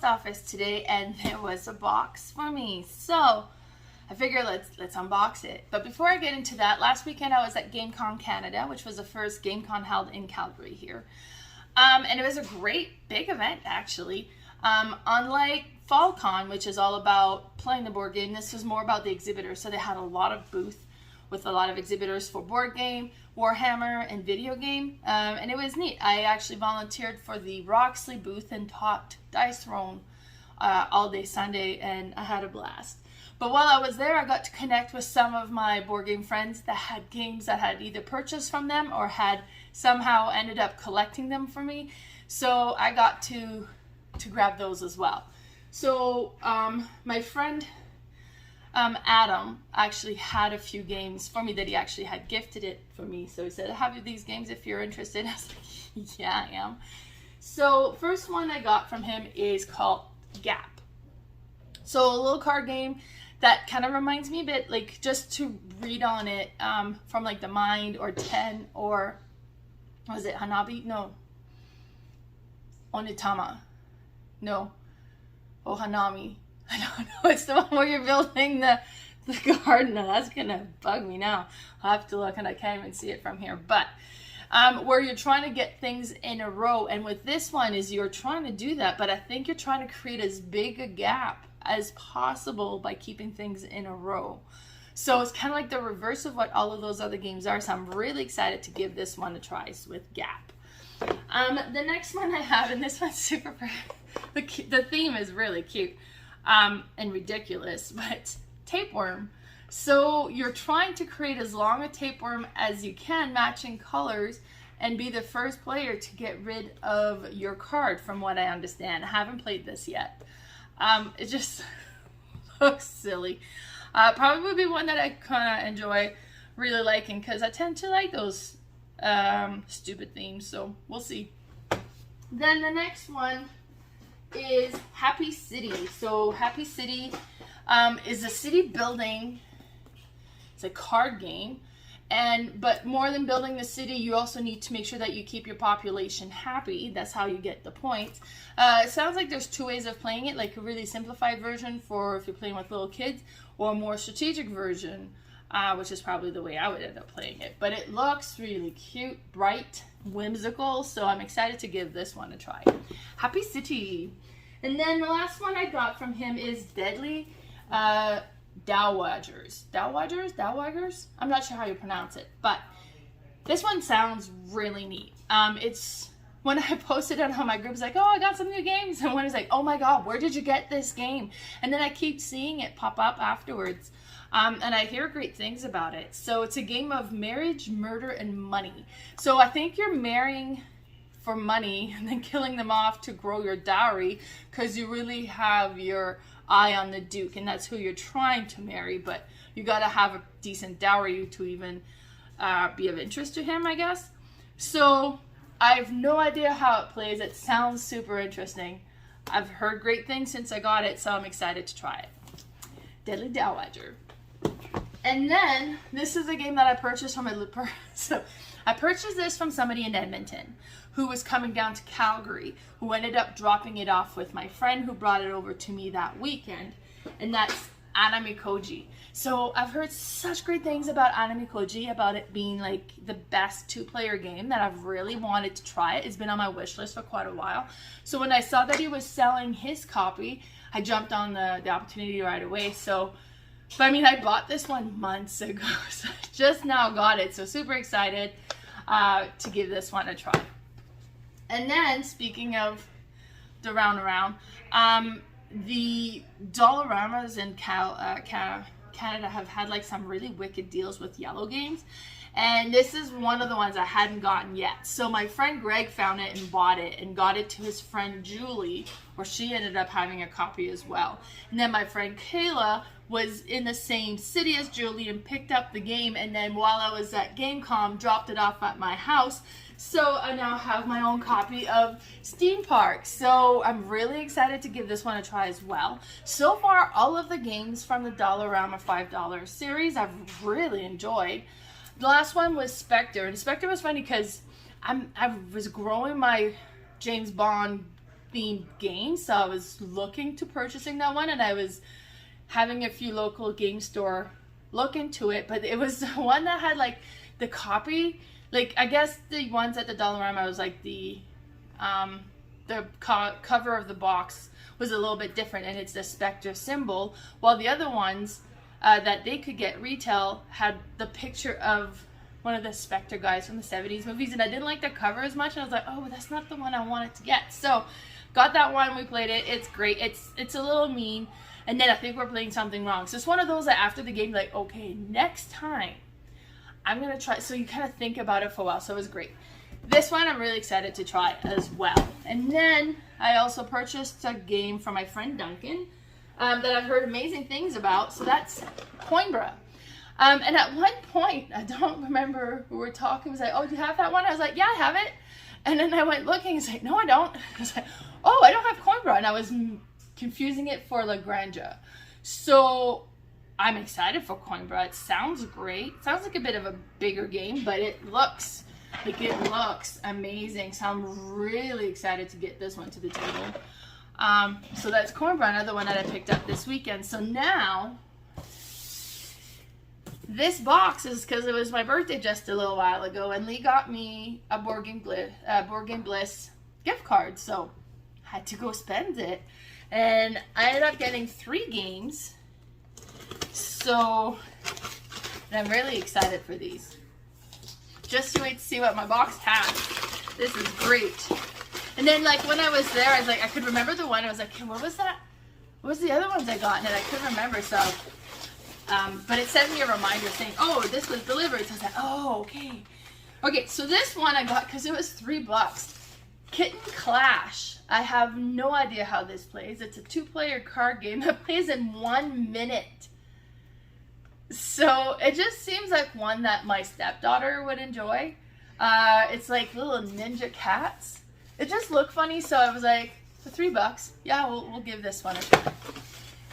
Office today and there was a box for me, so I figured let's unbox it. But before I get into that, last weekend I was at GameCon Canada, which was the first GameCon held in Calgary here, and it was a great big event actually. Unlike FallCon, which is all about playing the board game, this was more about the exhibitors. So they had a lot of booth with a lot of exhibitors for board game, Warhammer, and video game, and it was neat. I actually volunteered for the Roxley booth and taught Dice Throne all day Sunday, and I had a blast. But while I was there, I got to connect with some of my board game friends that had games that had either purchased from them or had somehow ended up collecting them for me. So I got to grab those as well. So my friend Adam actually had a few games for me that he actually had gifted it for me. So he said, I have these games if you're interested. I was like, yeah, I am. So first one I got from him is called Gap. So a little card game that kind of reminds me a bit, like, just to read on it from like the Mind or 10 or, was it Hanabi? No. Onitama. No. Ohanami. I don't know. It's the one where you're building the garden. That's gonna bug me now. I'll have to look, and I can't even see it from here. But where you're trying to get things in a row, and with this one is you're trying to do that, but I think you're trying to create as big a gap as possible by keeping things in a row. So it's kind of like the reverse of what all of those other games are. So I'm really excited to give this one a try with Gap. The next one I have, and this one's super pretty. The theme is really cute. And ridiculous, but Tapeworm. So you're trying to create as long a tapeworm as you can, matching colors, and be the first player to get rid of your card, from what I understand. I haven't played this yet. It just looks silly. Probably would be one that I kind of enjoy really liking, because I tend to like those stupid themes, so we'll see. Then the next one is Happy City. So Happy City is a city building. It's a card game, but more than building the city, you also need to make sure that you keep your population happy. That's how you get the points. It sounds like there's two ways of playing it, like a really simplified version for if you're playing with little kids, or a more strategic version, which is probably the way I would end up playing it. But it looks really cute, bright, whimsical, so I'm excited to give this one a try. Happy City. And then the last one I got from him is Deadly Dowagers. Dowagers? I'm not sure how you pronounce it, but this one sounds really neat. It's, when I posted it on my group, it's like, oh, I got some new games, and one is like, oh my god, where did you get this game? And then I keep seeing it pop up afterwards. And I hear great things about it. So it's a game of marriage, murder, and money. So I think you're marrying for money and then killing them off to grow your dowry, because you really have your eye on the Duke, and that's who you're trying to marry, but you got to have a decent dowry to even be of interest to him, I guess. So I have no idea how it plays. It sounds super interesting. I've heard great things since I got it, so I'm excited to try it. Deadly Dowager. And then this is a game that I purchased from so I purchased this from somebody in Edmonton who was coming down to Calgary, who ended up dropping it off with my friend who brought it over to me that weekend, and that's Hanamikoji. So I've heard such great things about Hanamikoji, about it being like the best two-player game, that I've really wanted to try it. It's been on my wish list for quite a while. So when I saw that he was selling his copy, I jumped on the opportunity right away. But I mean, I bought this one months ago, so I just now got it. So super excited to give this one a try. And then, speaking of the round around, the Dollaramas in Canada have had like some really wicked deals with yellow games. And this is one of the ones I hadn't gotten yet. So my friend Greg found it and bought it and got it to his friend Julie, where she ended up having a copy as well. And then my friend Kayla was in the same city as Julie and picked up the game, and then while I was at GameCon, dropped it off at my house. So I now have my own copy of Steam Park. So I'm really excited to give this one a try as well. So far, all of the games from the Dollarama $5 series I've really enjoyed. The last one was Spectre, and Spectre was funny because I was growing my James Bond themed games, so I was looking to purchasing that one, and I was having a few local game store look into it, but it was the one that had like the copy. Like, I guess the ones at the Dollarama was like the cover of the box was a little bit different, and it's the Spectre symbol, while the other ones that they could get retail had the picture of one of the Spectre guys from the 70s movies, and I didn't like the cover as much, and I was like, oh, that's not the one I wanted to get. So got that one, we played it, it's great, it's a little mean, and then I think we're playing something wrong. So it's one of those that after the game, like, okay, next time I'm gonna try. So you kind of think about it for a while. So it was great. This one I'm really excited to try as well. And then I also purchased a game from my friend Duncan that I've heard amazing things about. So that's Coimbra. And at one point, I don't remember, we were talking, I was like, oh, do you have that one? I was like, yeah, I have it. And then I went looking, it's like, no, I don't. I was like, oh, I don't have Coimbra. And I was confusing it for La Granja. So I'm excited for Coimbra. It sounds great. It sounds like a bit of a bigger game, but it looks amazing. So I'm really excited to get this one to the table. So that's Coimbra, another one that I picked up this weekend. So now this box is because it was my birthday just a little while ago, and Lee got me a Board Game Bliss gift card. So I had to go spend it, and I ended up getting 3 games. So I'm really excited for these. Just to wait to see what my box has. This is great. And then, like, when I was there, I was like, I could remember the one. I was like, hey, what was that? What was the other ones I got? And I couldn't remember. So, but it sent me a reminder saying, oh, this was delivered. So I was like, oh, okay. Okay, so this one I got because it was $3. Kitten Klash. I have no idea how this plays. It's a 2-player card game that plays in 1 minute. So it just seems like one that my stepdaughter would enjoy. It's like little ninja cats. It just looked funny, so I was like, for $3, yeah, we'll give this one a try.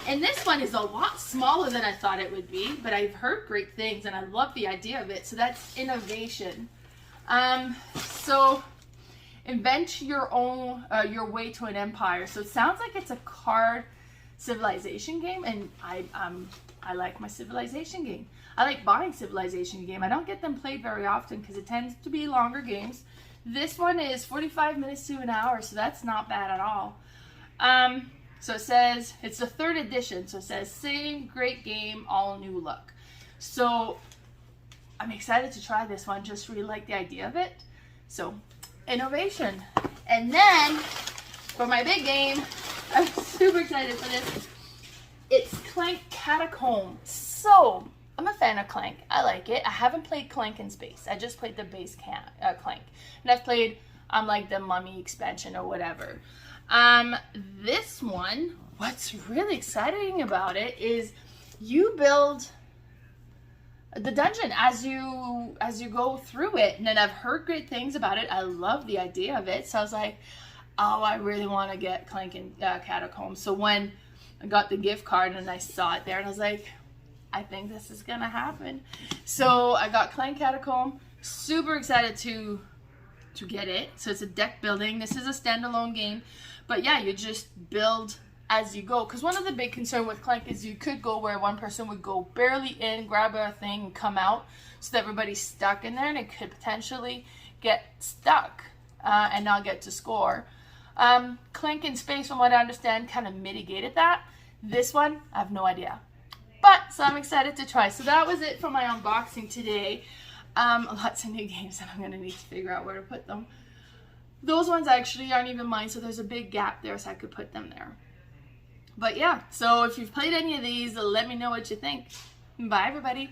And this one is a lot smaller than I thought it would be, but I've heard great things, and I love the idea of it. So that's Innovation. So invent your own, your way to an empire. So it sounds like it's a card civilization game, and I like my civilization game. I like buying civilization game. I don't get them played very often because it tends to be longer games. This one is 45 minutes to an hour, so that's not bad at all. So it says, it's the 3rd edition, so it says, same great game, all new look. So I'm excited to try this one, just really like the idea of it. So, Innovation. And then, for my big game, I'm super excited for this. It's Clank Catacombs. So, I'm a fan of Clank. I like it. I haven't played Clank in space. I just played the base Clank. And I've played like the Mummy expansion or whatever. This one, what's really exciting about it is you build the dungeon as you go through it. And then I've heard great things about it. I love the idea of it. So I was like, oh, I really want to get Clank and Catacombs. So when I got the gift card and I saw it there, and I was like, I think this is gonna happen. So I got Clank Catacomb. Super excited to get it. So it's a deck building. This is a standalone game, but yeah, you just build as you go. Because one of the big concern with Clank is you could go where one person would go barely in, grab a thing, and come out, so that everybody's stuck in there, and it could potentially get stuck and not get to score. Clank in space, from what I understand, kind of mitigated that. This one, I have no idea. But, so I'm excited to try. So that was it for my unboxing today. Lots of new games that I'm going to need to figure out where to put them. Those ones actually aren't even mine, so there's a big gap there, so I could put them there. But yeah, so if you've played any of these, let me know what you think. Bye, everybody.